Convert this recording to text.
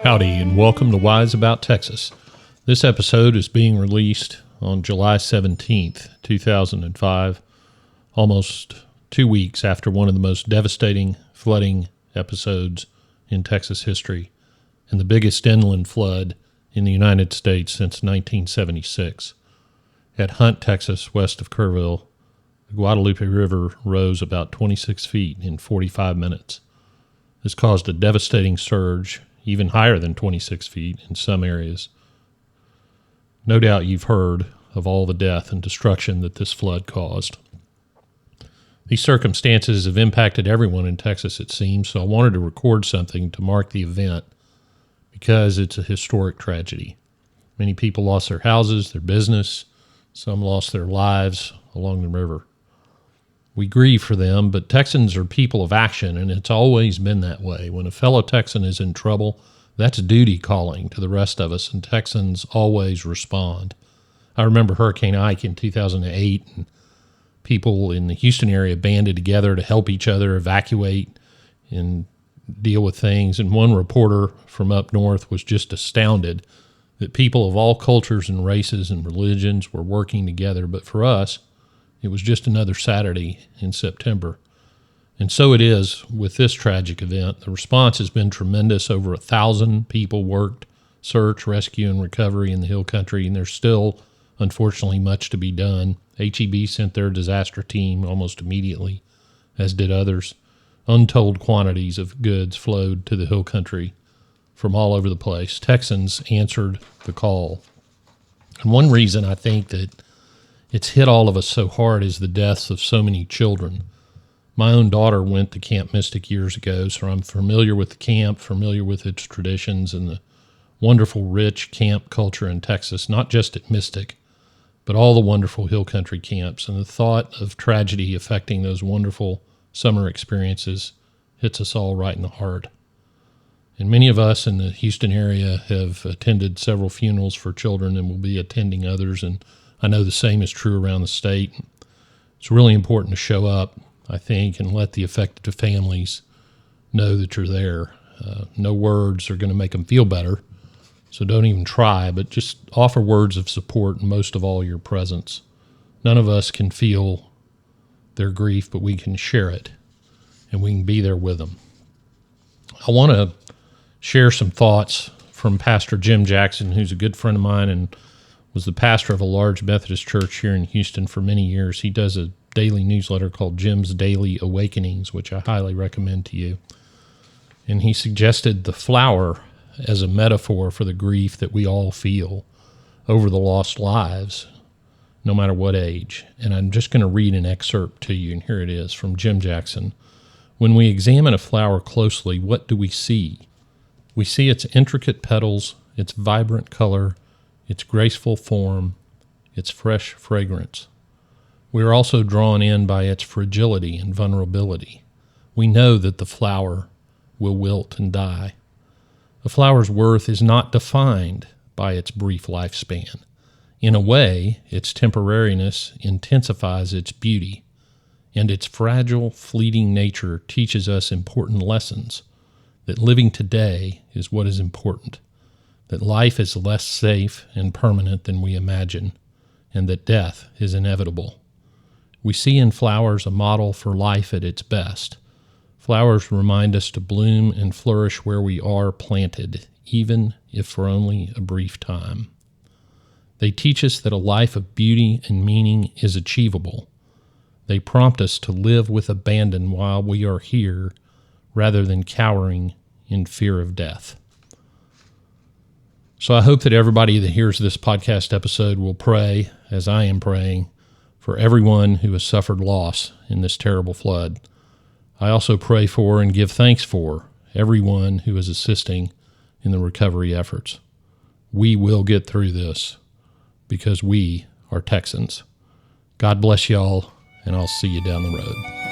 Howdy, and welcome to Wise About Texas. This episode is being released on July 17th, 2005, almost 2 weeks after one of the most devastating flooding episodes in Texas history and the biggest inland flood in the United States since 1976. At Hunt, Texas, west of Kerrville, the Guadalupe River rose about 26 feet in 45 minutes. This caused a devastating surge, even higher than 26 feet in some areas. No doubt you've heard of all the death and destruction that this flood caused. These circumstances have impacted everyone in Texas, it seems, so I wanted to record something to mark the event because it's a historic tragedy. Many people lost their houses, their business, some lost their lives along the river. We grieve for them, but Texans are people of action, and it's always been that way. When a fellow Texan is in trouble, that's duty calling to the rest of us, and Texans always respond. I remember Hurricane Ike in 2008, and people in the Houston area banded together to help each other evacuate and deal with things, and one reporter from up north was just astounded that people of all cultures and races and religions were working together, but for us, it was just another Saturday in September. And so it is with this tragic event. The response has been tremendous. Over 1,000 people worked search, rescue, and recovery in the Hill Country, and there's still, unfortunately, much to be done. HEB sent their disaster team almost immediately, as did others. Untold quantities of goods flowed to the Hill Country from all over the place. Texans answered the call. And one reason I think that it's hit all of us so hard is the deaths of so many children. My own daughter went to Camp Mystic years ago, so I'm familiar with the camp, familiar with its traditions and the wonderful, rich camp culture in Texas, not just at Mystic, but all the wonderful Hill Country camps. And the thought of tragedy affecting those wonderful summer experiences hits us all right in the heart. And many of us in the Houston area have attended several funerals for children and will be attending others, and I know the same is true around the state. It's really important to show up, I think, and let the affected families know that you're there. No words are going to make them feel better, so don't even try, but just offer words of support and most of all your presence. None of us can feel their grief, but we can share it, and we can be there with them. I want to share some thoughts from Pastor Jim Jackson, who's a good friend of mine and was the pastor of a large Methodist church here in Houston for many years. He does a daily newsletter called Jim's Daily Awakenings, which I highly recommend to you. And he suggested the flower as a metaphor for the grief that we all feel over the lost lives, no matter what age. And I'm just going to read an excerpt to you, and here it is from Jim Jackson. When we examine a flower closely, what do we see? We see its intricate petals, its vibrant color, its graceful form, its fresh fragrance. We are also drawn in by its fragility and vulnerability. We know that the flower will wilt and die. A flower's worth is not defined by its brief lifespan. In a way, its temporariness intensifies its beauty, and its fragile, fleeting nature teaches us important lessons, that living today is what is important, that life is less safe and permanent than we imagine, and that death is inevitable. We see in flowers a model for life at its best. Flowers remind us to bloom and flourish where we are planted, even if for only a brief time. They teach us that a life of beauty and meaning is achievable. They prompt us to live with abandon while we are here, rather than cowering in fear of death. So I hope that everybody that hears this podcast episode will pray, as I am praying, for everyone who has suffered loss in this terrible flood. I also pray for and give thanks for everyone who is assisting in the recovery efforts. We will get through this because we are Texans. God bless y'all, and I'll see you down the road.